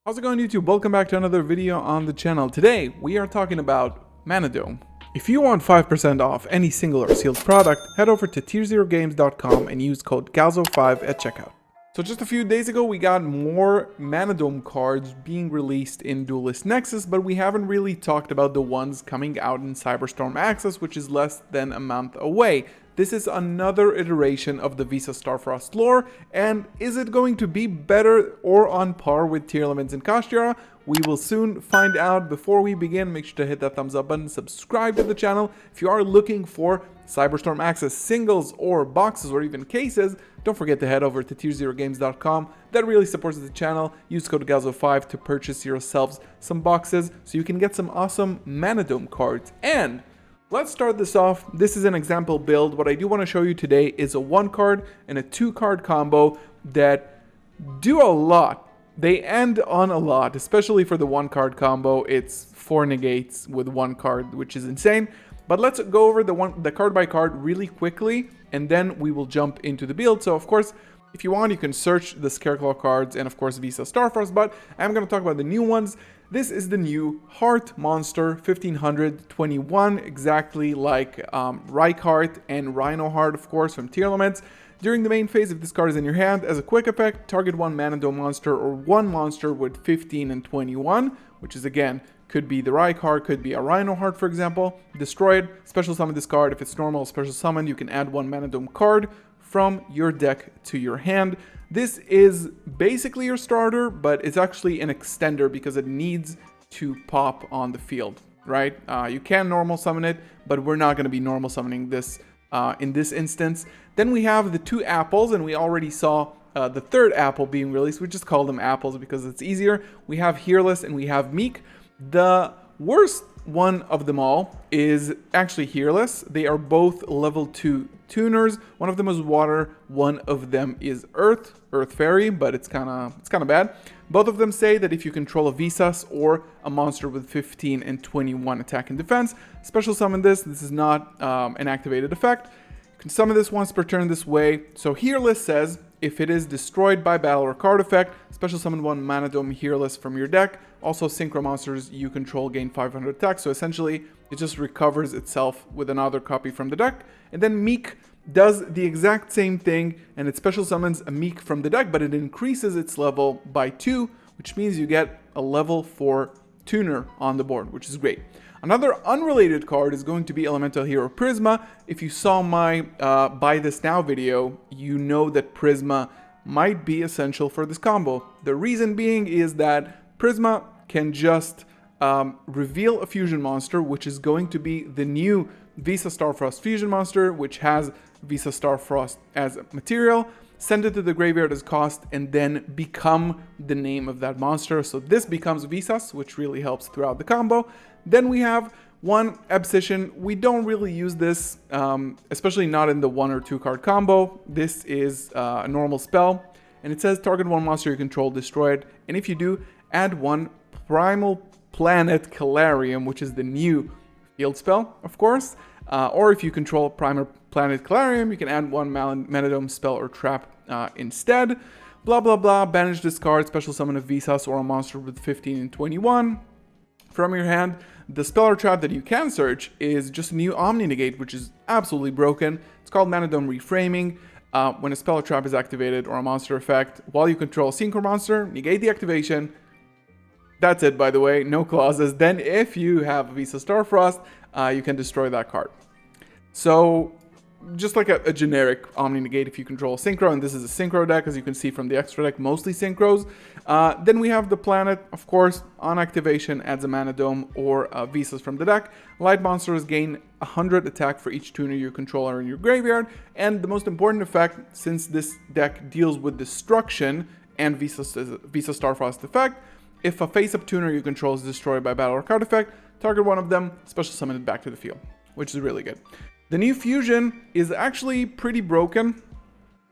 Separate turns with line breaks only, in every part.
How's it going, YouTube? Welcome back to another video on the channel. Today we are talking about Manadome. If you want 5% off any single or sealed product, head over to tier0games.com and use code GALZO5 at checkout. So just a few days ago we got more Manadome cards being released in Duelist Nexus, but we haven't really talked about the ones coming out in Cyberstorm Access, which is less than a month away. This is another iteration of the VISAS Starfrost lore, and is it going to be better or on par with Tier Elements in Kashtira? We will soon find out. Before we begin, make sure to hit that thumbs up button, subscribe to the channel. If you are looking for Cyberstorm Access singles or boxes or even cases, don't forget to head over to tier0games.com. That really supports the channel. Use code GALZO5 to purchase yourselves some boxes so you can get some awesome Manadome cards. And let's start this off. This is an example build. What I do want to show you today is a 1 card and a 2 card combo that do a lot. They end on a lot, especially for the 1 card combo. It's 4 negates with 1 card, which is insane. But let's go over the card by card really quickly, and then we will jump into the build. So of course, if you want, you can search the Scareclaw cards and of course VISAS Starfrost, but I'm going to talk about the new ones. This is the new Heart Monster 1521, exactly like Rykheart and Rhino Heart, of course, from Tier Elements. During the main phase, if this card is in your hand, as a quick effect, target 1 Manadome monster or 1 monster with 15 and 21, which is again, could be the Rykheart, could be a Rhino Heart, for example. Destroy it, special summon this card. If it's normal, special summon, you can add 1 Manadome card from your deck to your hand. This is basically your starter, but it's actually an extender because it needs to pop on the field, right? You can normal summon it, but we're not going to be normal summoning this in this instance. Then we have the 2 apples, and we already saw the 3rd apple being released. We just call them apples because it's easier. We have Hearless and we have Meek. The worst one of them all is actually Hearless. They are both level 2 tuners. One of them is water, one of them is earth fairy, but it's kind of bad. Both of them say that if you control a VISAS or a monster with 15 and 21 attack and defense, special summon this. This is not an activated effect. You can summon this once per turn this way. So Hearless says, if it is destroyed by battle or card effect, special summon 1 Manadome Hearless from your deck. Also, synchro monsters you control gain 500 attack. So essentially, it just recovers itself with another copy from the deck. And then Meek does the exact same thing, and it special summons a Meek from the deck, but it increases its level by 2, which means you get a level 4 tuner on the board, which is great. Another unrelated card is going to be Elemental Hero Prisma. If you saw my Buy This Now video, you know that Prisma might be essential for this combo. The reason being is that Prisma can just reveal a fusion monster, which is going to be the new VISAS Starfrost fusion monster, which has VISAS Starfrost as material. Send it to the graveyard as cost, and then become the name of that monster. So this becomes VISAS, which really helps throughout the combo. Then we have 1 Abscission. We don't really use this, especially not in the 1 or 2 card combo. This is a normal spell, and it says target 1 monster you control, destroy it. And if you do, add 1 Primal Planet Calarium, which is the new field spell, of course. Or if you control Primal Planet Calarium, you can add 1 Manadome spell or trap instead. Blah, blah, blah. Banish this card, special summon a VISAS or a monster with 15 and 21 from your hand. The spell or trap that you can search is just a new Omni Negate, which is absolutely broken. It's called Manadome Reframing. When a spell or trap is activated or a monster effect, while you control a synchro monster, negate the activation. That's it, by the way, no clauses. Then if you have VISAS Starfrost, you can destroy that card. So just like a generic Omni Negate if you control a synchro, and this is a synchro deck, as you can see from the extra deck, mostly synchros. Then we have the planet, of course, on activation adds a Manadome or a VISAS from the deck. Light monsters gain 100 attack for each tuner you control or in your graveyard. And the most important effect, since this deck deals with destruction and VISAS Starfrost effect, if a face-up tuner you control is destroyed by battle or card effect, target 1 of them, special summon it back to the field, which is really good. The new fusion is actually pretty broken.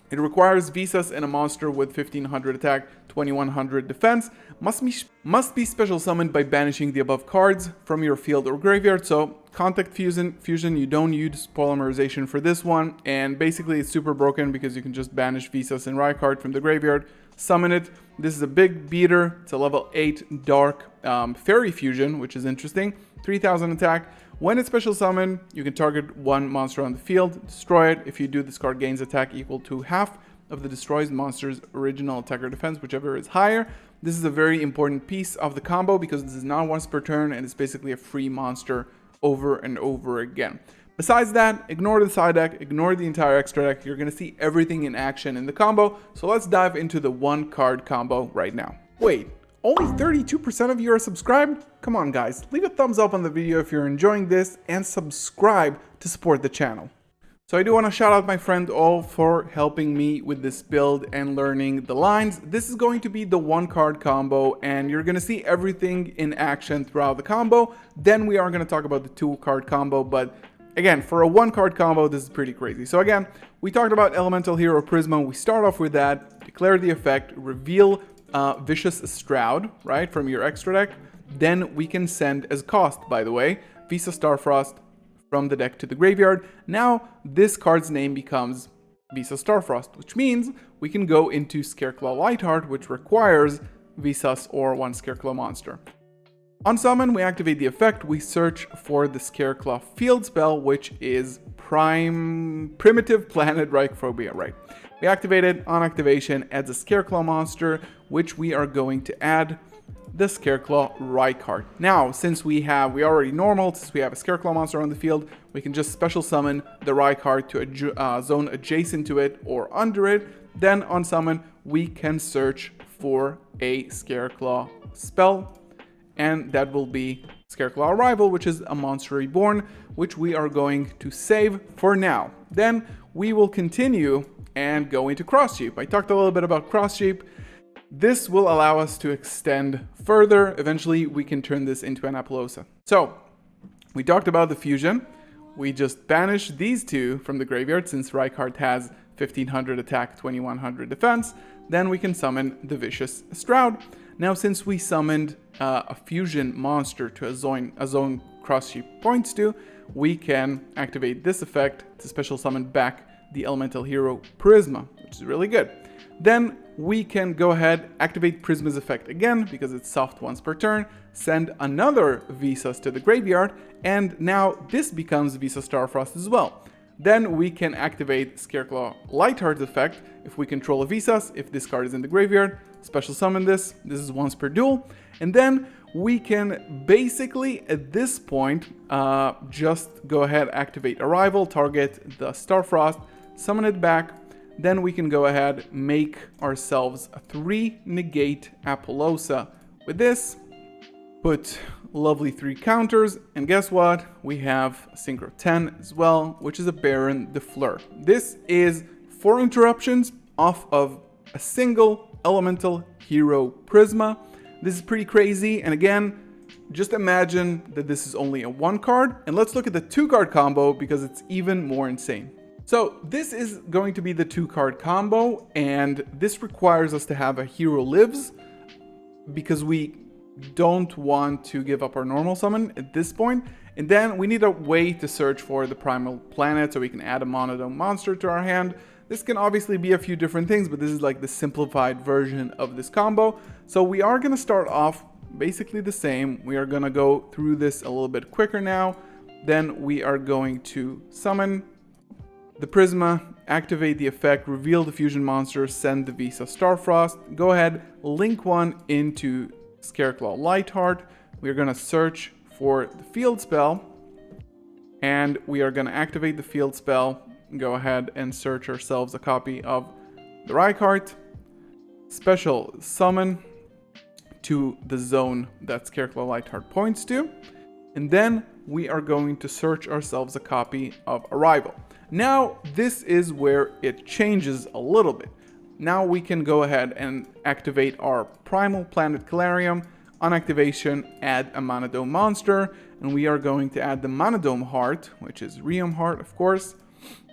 It requires VISAS and a monster with 1500 attack, 2100 defense. Must be special summoned by banishing the above cards from your field or graveyard. So Contact Fusion, you don't use polymerization for this one. And basically it's super broken because you can just banish VISAS and Rykheart from the graveyard. summon it. This is a big beater. It's a level 8 dark fairy fusion, which is interesting. 3000 attack. When it's special summon, you can target one monster on the field, destroy it. If you do, this card gains attack equal to half of the destroys monster's original attack or defense, whichever is higher. This is a very important piece of the combo because this is not once per turn and it's basically a free monster over and over again. Besides that, ignore the side deck, ignore the entire extra deck. You're going to see everything in action in the combo. So let's dive into the one card combo right now. Wait, only 32% of you are subscribed? Come on guys, leave a thumbs up on the video if you're enjoying this and subscribe to support the channel. So I do want to shout out my friend All for helping me with this build and learning the lines. This is going to be the one card combo and you're going to see everything in action throughout the combo. Then we are going to talk about the 2 card combo, but again, for a 1 card combo, this is pretty crazy. So again, we talked about Elemental Hero Prisma. We start off with that, declare the effect, reveal Vicious Stroud, right, from your extra deck. Then we can send, as cost, by the way, VISAS Starfrost from the deck to the graveyard. Now, this card's name becomes VISAS Starfrost, which means we can go into Scareclaw Lightheart, which requires VISAS or 1 Scareclaw monster. On summon, we activate the effect. We search for the Scareclaw field spell, which is Primitive Planet Reichphobia, right? We activate it. On activation, adds a Scareclaw monster, which we are going to add the Scareclaw Reichart. Now, since we already normal, since we have a Scareclaw monster on the field, we can just special summon the Reichart to a zone adjacent to it or under it. Then on summon, we can search for a Scareclaw spell, and that will be Scareclaw Arrival, which is a monster reborn, which we are going to save for now. Then we will continue and go into Cross Sheep. I talked a little bit about Cross Sheep. This will allow us to extend further. Eventually, we can turn this into an Apollousa. So, we talked about the fusion. We just banished these 2 from the graveyard since Reichart has 1500 attack, 2100 defense. Then we can summon the Vicious Stroud. Now, since we summoned a fusion monster to a zone Cross Sheep points to, we can activate this effect to special summon back the Elemental Hero Prisma, which is really good. Then we can go ahead, activate Prisma's effect again because it's soft once per turn, send another VISAS to the graveyard, and now this becomes VISAS Starfrost as well. Then we can activate Scareclaw Lightheart's effect if we control a VISAS. If this card is in the graveyard, special summon this. This is once per duel. And then we can basically, at this point, just go ahead, activate Arrival, target the Starfrost, summon it back. Then we can go ahead, make ourselves a 3 negate Apollousa with this, put lovely 3 counters, and guess what? We have Synchro 10 as well, which is a Baron de Fleur. This is 4 interruptions off of a single Elemental Hero Prisma. This is pretty crazy, and again, just imagine that this is only a 1 card, and let's look at the 2 card combo because it's even more insane. So this is going to be the 2 card combo, and this requires us to have a Hero Lives because we don't want to give up our normal summon at this point. And then we need a way to search for the Primal Planet so we can add a Manadome monster to our hand. This can obviously be a few different things, but this is like the simplified version of this combo. So we are going to start off basically the same. We are going to go through this a little bit quicker now. Then we are going to summon the Prisma, activate the effect, reveal the fusion monster, send the VISAS Starfrost. Go ahead, link 1 into Scareclaw Lightheart. We are going to search for the field spell, and we are going to activate the field spell. Go ahead and search ourselves a copy of the Reichart. Special summon to the zone that Scareclaw Lightheart points to. And then we are going to search ourselves a copy of Arrival. Now, this is where it changes a little bit. Now we can go ahead and activate our Primal Planet Calarium. On activation, add a Manadome monster, and we are going to add the Manadome Heart, which is Rheum Heart, of course.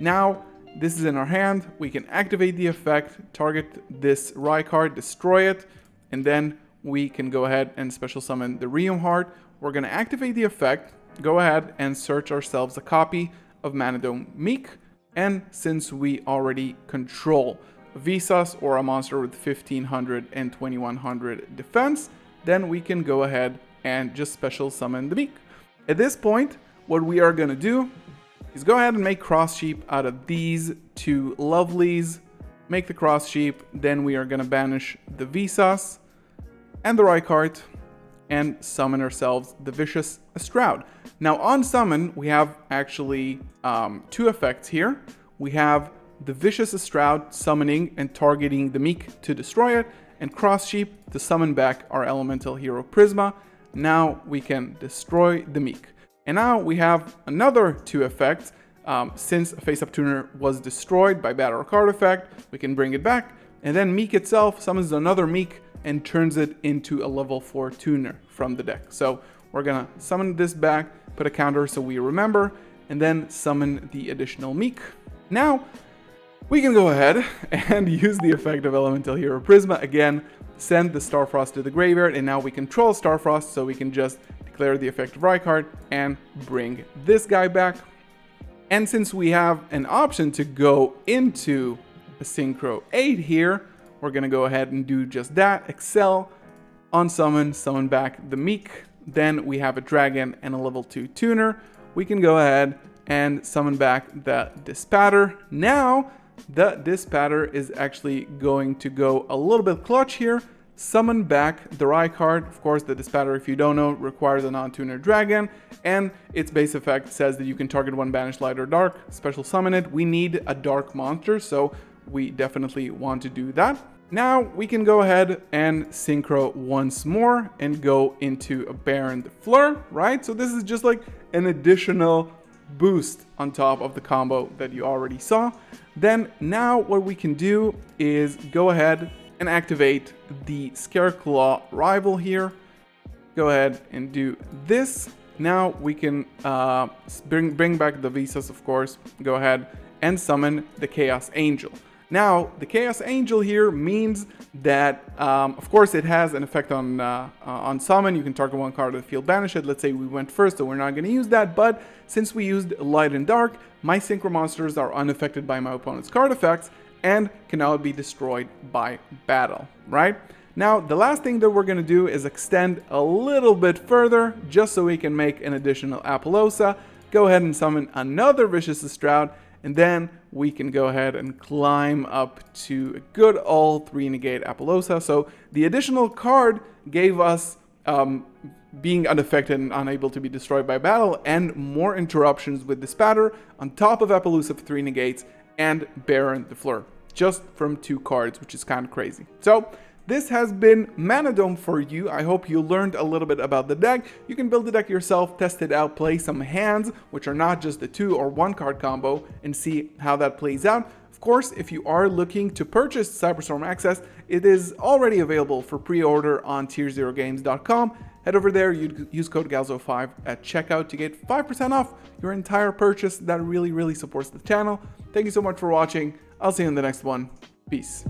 Now, this is in our hand. We can activate the effect, target this Reichart, destroy it, and then we can go ahead and special summon the Rheum Heart. We're going to activate the effect, go ahead and search ourselves a copy of Manadome Meek, and since we already control VISAS or a monster with 1500 and 2100 defense, then we can go ahead and just special summon the Meek. At this point, what we are going to do is go ahead and make cross sheep out of these two lovelies. Make the cross sheep, then we are going to banish the VISAS and the Rykart and summon ourselves the Vicious Stroud. Now on summon, we have actually two effects here. We have the Vicious Stroud summoning and targeting the Meek to destroy it, and cross sheep to summon back our elemental hero Prisma. Now we can destroy the Meek. And now we have another two effects. Since a face-up tuner was destroyed by battle or card effect, we can bring it back. And then Meek itself summons another Meek and turns it into a level 4 tuner from the deck. So we're gonna summon this back, put a counter so we remember, and then summon the additional Meek. Now we can go ahead and use the effect of elemental hero Prisma again, send the Starfrost to the graveyard, and now we control Starfrost, so we can just declare the effect of Rykart and bring this guy back. And since we have an option to go into a Synchro 8 here, we're going to go ahead and do just that. Excel, unsummon, summon back the Meek. Then we have a dragon and a level 2 tuner. We can go ahead and summon back the Dispatter. Now, the Dispatter is actually going to go a little bit clutch here. Summon back the Rykart. Of course, the Dispatter, if you don't know, requires a non-tuner dragon, and its base effect says that you can target one banished light or dark, special summon it. We need a dark monster, so we definitely want to do that. Now we can go ahead and synchro once more and go into a Baron the Fleur, right? So this is just like an additional boost on top of the combo that you already saw. Then now what we can do is go ahead and activate the Scareclaw rival here. Go ahead and do this. Now we can bring back the Visas, of course. Go ahead and summon the Chaos Angel. Now, the Chaos Angel here means that, of course, it has an effect on summon. You can target one card of the field, banish it. Let's say we went first, so we're not going to use that. But since we used Light and Dark, my Synchro monsters are unaffected by my opponent's card effects and can now be destroyed by battle, right? Now, the last thing that we're going to do is extend a little bit further, just so we can make an additional Apollousa. Go ahead and summon another Vicious Stroud, and then we can go ahead and climb up to a good old 3-negate Apollousa. So the additional card gave us being unaffected and unable to be destroyed by battle, and more interruptions with the Spatter on top of Apollousa for 3 negates and Baron the Fleur, just from 2 cards, which is kind of crazy. So this has been Manadome for you. I hope you learned a little bit about the deck. You can build the deck yourself, test it out, play some hands, which are not just the 2 or 1 card combo, and see how that plays out. Of course, if you are looking to purchase Cyberstorm Access, it is already available for pre-order on tier0games.com. Head over there, use code GALZO5 at checkout to get 5% off your entire purchase. That really supports the channel. Thank you so much for watching. I'll see you in the next one. Peace.